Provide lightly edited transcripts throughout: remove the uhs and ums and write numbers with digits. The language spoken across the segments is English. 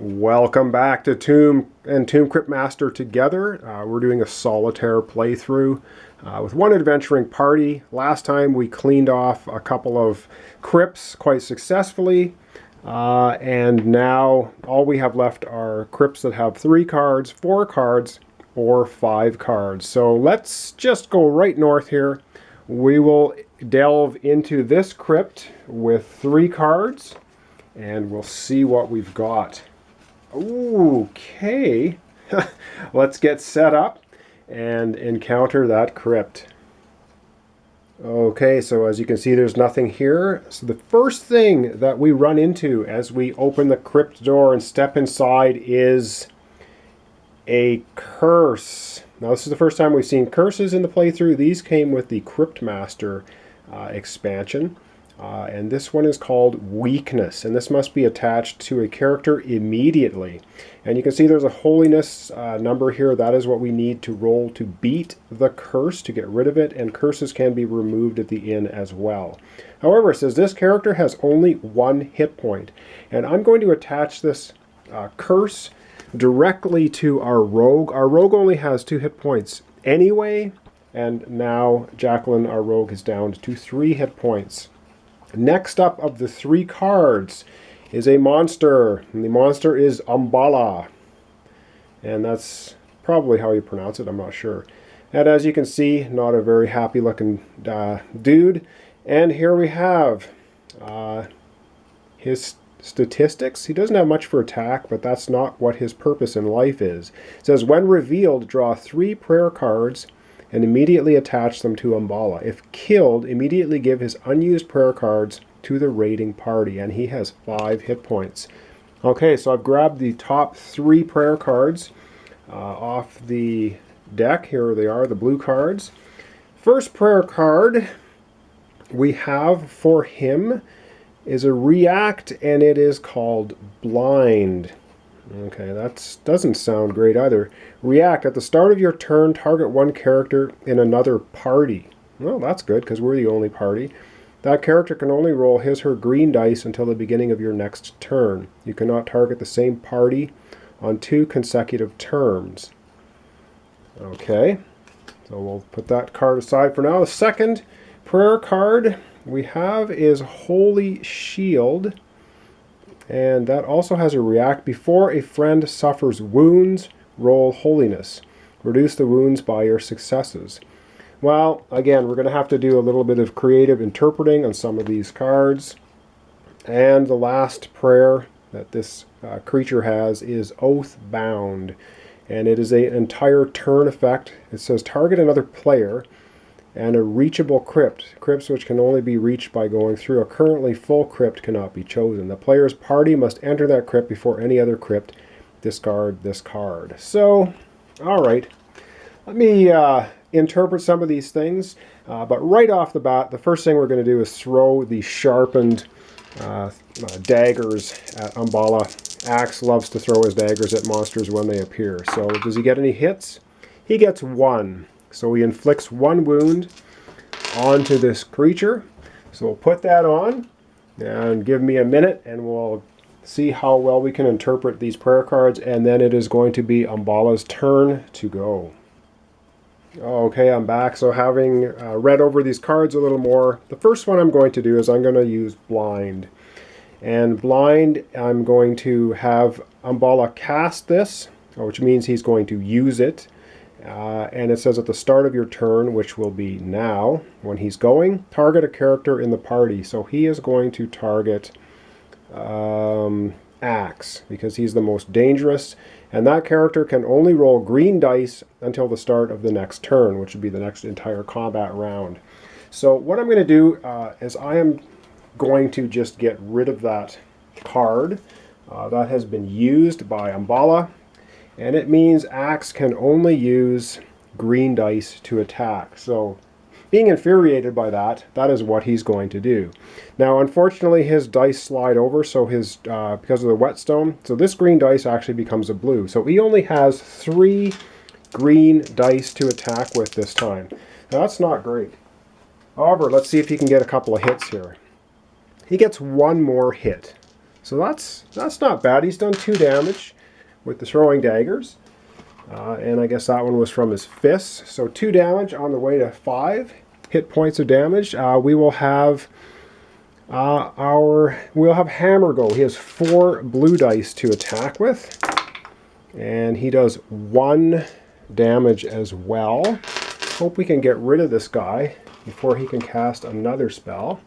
Welcome back to Tomb and Tomb Crypt Master together. We're doing a solitaire playthrough with one adventuring party. Last time we cleaned off a couple of crypts quite successfully, and now all we have left are crypts that have 3 cards, 4 cards, or 5 cards. So let's just go right north here. We will delve into this crypt with 3 cards, and we'll see what we've got. Okay, let's get set up and encounter that crypt. Okay, so as you can see, there's nothing here. So the first thing that we run into as we open the crypt door and step inside is a curse. Now, this is the first time we've seen curses in the playthrough. These came with the Crypt Master expansion. And this one is called Weakness, and this must be attached to a character immediately. And you can see there's a holiness number here. That is what we need to roll to beat the curse, to get rid of it, and curses can be removed at the end as well. However, it says this character has only 1 hit point, and I'm going to attach this curse directly to our rogue. Our rogue only has 2 hit points anyway, and now Jacqueline, our rogue, is down to 3 hit points. Next up of the 3 cards is a monster, and the monster is Umbala, and that's probably how you pronounce it, I'm not sure. And as you can see, not a very happy looking dude. And here we have his statistics. He doesn't have much for attack, but that's not what his purpose in life is. It says, when revealed, draw 3 prayer cards and immediately attach them to Umbala. If killed, immediately give his unused prayer cards to the raiding party, and he has 5 hit points. Okay, so I've grabbed the top 3 prayer cards off the deck. Here they are, the blue cards. First prayer card we have for him is a react, and it is called Blind. Okay, that doesn't sound great either. React. At the start of your turn, target 1 character in another party. Well, that's good, because we're the only party. That character can only roll his/her green dice until the beginning of your next turn. You cannot target the same party on 2 consecutive turns. Okay, so we'll put that card aside for now. The second prayer card we have is Holy Shield. And that also has a react. Before a friend suffers wounds, roll holiness. Reduce the wounds by your successes. Well, again, we're going to have to do a little bit of creative interpreting on some of these cards. And the last prayer that this creature has is Oath Bound. And it is an entire turn effect. It says target another player and a reachable crypt. Crypts which can only be reached by going through a currently full crypt cannot be chosen. The player's party must enter that crypt before any other crypt. Discard this card. So, alright. Let me interpret some of these things. But right off the bat, the first thing we're going to do is throw the sharpened daggers at Umbala. Axe loves to throw his daggers at monsters when they appear. So, does he get any hits? He gets 1. So he inflicts 1 wound onto this creature. So we'll put that on and give me a minute and we'll see how well we can interpret these prayer cards, and then it is going to be Umbala's turn to go. Okay, I'm back. So having read over these cards a little more, the first one I'm going to do is I'm going to use Blind. And Blind, I'm going to have Umbala cast this, which means he's going to use it. And it says at the start of your turn, which will be now, when he's going, target a character in the party. So he is going to target Axe, because he's the most dangerous. And that character can only roll green dice until the start of the next turn, which would be the next entire combat round. So what I'm going to do is I am going to just get rid of that card that has been used by Umbala. And it means Axe can only use green dice to attack. So being infuriated by that, that is what he's going to do. Now, unfortunately, his dice slide over, so his because of the whetstone, so this green dice actually becomes a blue. So he only has 3 green dice to attack with this time. Now, that's not great. However, let's see if he can get a couple of hits here. He gets 1 more hit. So that's not bad. He's done 2 damage with the throwing daggers. And I guess that one was from his fists. So 2 damage on the way to 5 hit points of damage. We'll have Hammer go. He has 4 blue dice to attack with. And he does 1 damage as well. Hope we can get rid of this guy before he can cast another spell.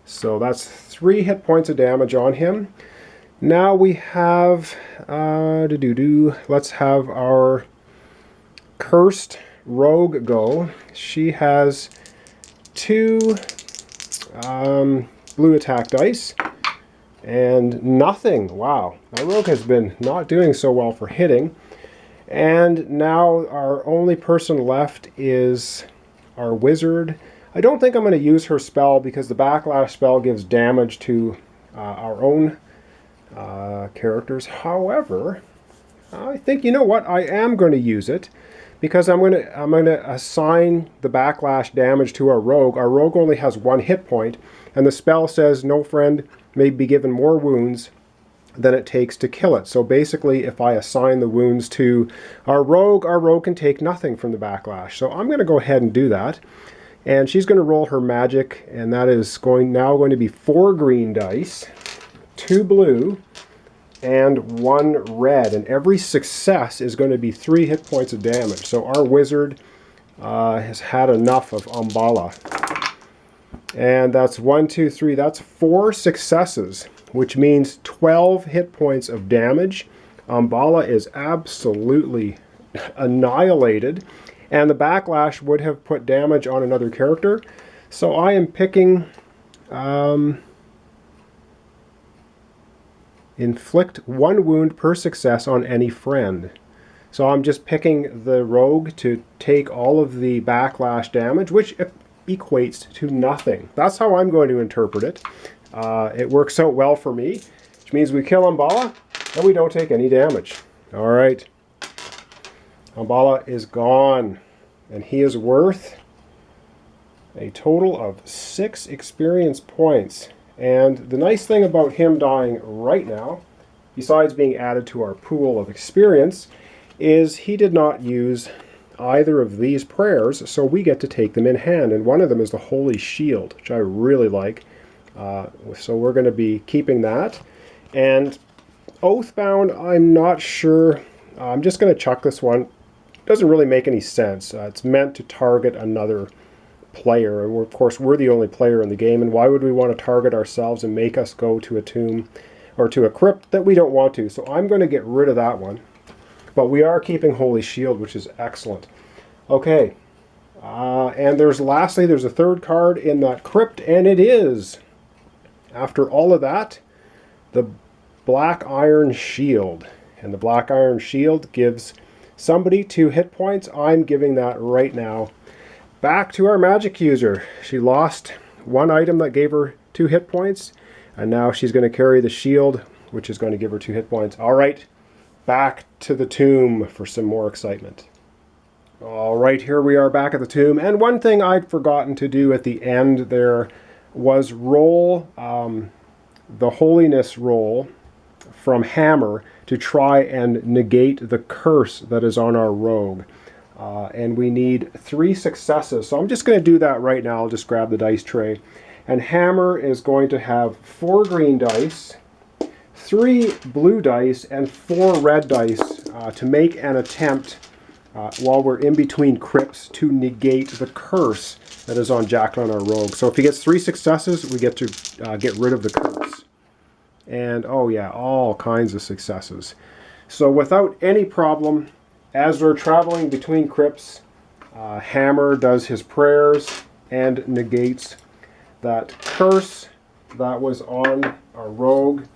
So that's 3 hit points of damage on him. Now we have, let's have our cursed rogue go. She has 2 blue attack dice and nothing. Wow, our rogue has been not doing so well for hitting. And now our only person left is our wizard. I don't think I'm going to use her spell because the backlash spell gives damage to our own characters. However, I think, you know what, I am going to use it because I'm going to assign the backlash damage to our rogue. Our rogue only has 1 hit point, and the spell says no friend may be given more wounds than it takes to kill it. So basically, if I assign the wounds to our rogue can take nothing from the backlash. So I'm going to go ahead and do that. And she's going to roll her magic, and that is now going to be 4 green dice, 2 blue, and 1 red. And every success is going to be 3 hit points of damage. So our wizard has had enough of Umballa. And that's 1, 2, 3. That's 4 successes, which means 12 hit points of damage. Umballa is absolutely annihilated. And the backlash would have put damage on another character. So I am picking inflict 1 wound per success on any friend. So I'm just picking the rogue to take all of the backlash damage, which equates to nothing. That's how I'm going to interpret it. It works out well for me, which means we kill Umballa and we don't take any damage. All right. Umballa is gone, and he is worth a total of 6 experience points. And the nice thing about him dying right now, besides being added to our pool of experience, is he did not use either of these prayers, so we get to take them in hand. And one of them is the Holy Shield, which I really like. So we're going to be keeping that. And Oathbound, I'm not sure. I'm just going to chuck this one. Doesn't really make any sense. It's meant to target another player, and of course we're the only player in the game, and why would we want to target ourselves and make us go to a tomb or to a crypt that we don't want to? So I'm going to get rid of that one, but we are keeping Holy Shield, which is excellent. Okay, and lastly there's a 3rd card in that crypt, and it is, after all of that, the Black Iron Shield. And the Black Iron Shield gives somebody 2 hit points. I'm giving that right now back to our magic user. She lost 1 item that gave her 2 hit points, and now she's going to carry the shield, which is going to give her 2 hit points. All right, back to the tomb for some more excitement. All right, here we are back at the tomb, and one thing I'd forgotten to do at the end there was roll the holiness roll from Hammer to try and negate the curse that is on our rogue. And we need 3 successes. So I'm just going to do that right now. I'll just grab the dice tray. And Hammer is going to have 4 green dice, 3 blue dice, and 4 red dice to make an attempt while we're in between crypts to negate the curse that is on Jacqueline, our rogue. So if he gets 3 successes, we get to get rid of the curse. And oh yeah, all kinds of successes. So without any problem, as we're traveling between crypts, Hammer does his prayers and negates that curse that was on our rogue.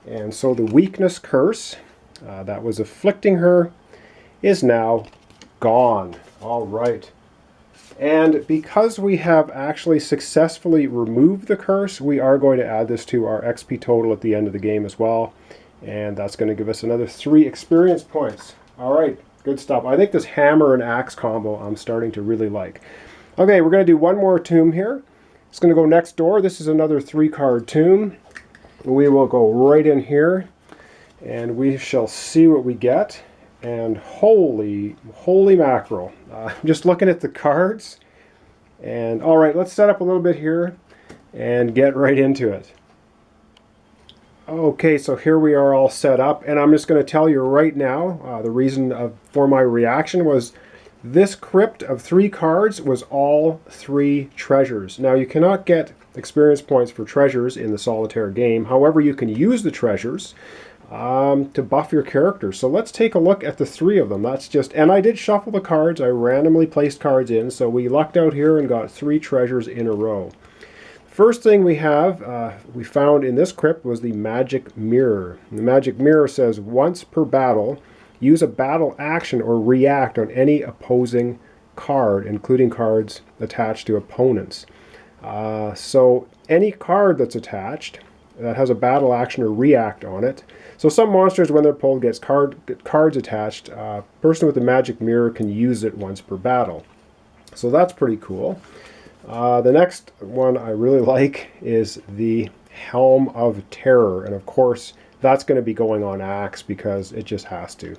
And so the weakness curse that was afflicting her is now gone. All right. And because we have actually successfully removed the curse, we are going to add this to our XP total at the end of the game as well. And that's going to give us another 3 experience points. All right, good stuff. I think this hammer and axe combo I'm starting to really like. Okay, we're going to do one more tomb here. It's going to go next door. This is another 3-card tomb. We will go right in here, and we shall see what we get. And holy mackerel. Just looking at the cards. And all right, let's set up a little bit here and get right into it. Okay, so here we are all set up, and I'm just going to tell you right now, the reason for my reaction was this crypt of 3 cards was all 3 treasures. Now, you cannot get experience points for treasures in the solitaire game. However, you can use the treasures to buff your character. So let's take a look at the 3 of them. And I did shuffle the cards. I randomly placed cards in, so we lucked out here and got 3 treasures in a row. First thing we found in this crypt was the magic mirror. The magic mirror says once per battle, use a battle action or react on any opposing card, including cards attached to opponents. So any card that's attached that has a battle action or react on it. So some monsters, when they're pulled, get cards attached. Person with the magic mirror can use it once per battle. So that's pretty cool. The next one I really like is the Helm of Terror. And of course, that's going to be going on Axe because it just has to.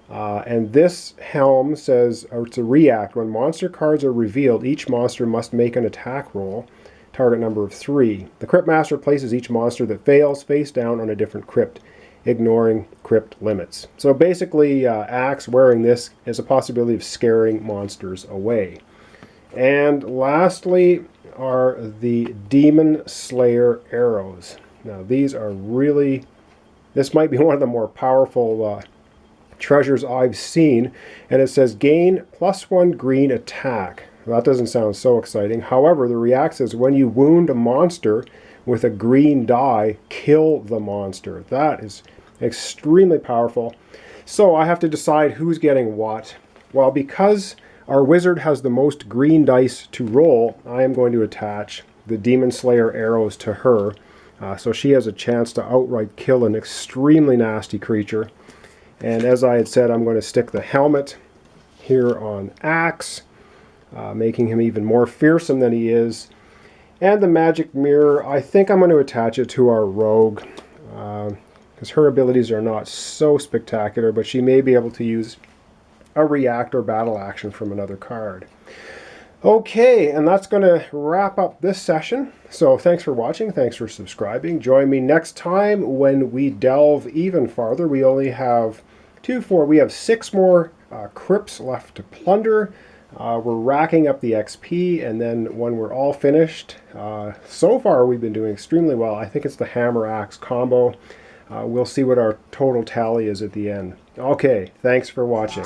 And this helm says, or to react, when monster cards are revealed, each monster must make an attack roll, target number of 3. The Crypt Master places each monster that fails face down on a different crypt, ignoring crypt limits. So basically, Axe wearing this is a possibility of scaring monsters away. And lastly are the Demon Slayer arrows. Now these are really, this might be one of the more powerful treasures I've seen, and it says gain +1 green attack. That doesn't sound so exciting. However, the react says when you wound a monster with a green die, kill the monster. That is extremely powerful. So I have to decide who's getting what. Well, because our wizard has the most green dice to roll, I am going to attach the Demon Slayer arrows to her, so she has a chance to outright kill an extremely nasty creature. And as I had said, I'm going to stick the helmet here on Axe, making him even more fearsome than he is. And the magic mirror, I think I'm going to attach it to our rogue, because her abilities are not so spectacular, but she may be able to use a react or battle action from another card. Okay, and that's going to wrap up this session. So thanks for watching, thanks for subscribing. Join me next time when we delve even farther. We only have 6 more crypts left to plunder. We're racking up the XP, and then when we're all finished, so far we've been doing extremely well. I think it's the hammer axe combo. We'll see what our total tally is at the end. Okay, thanks for watching.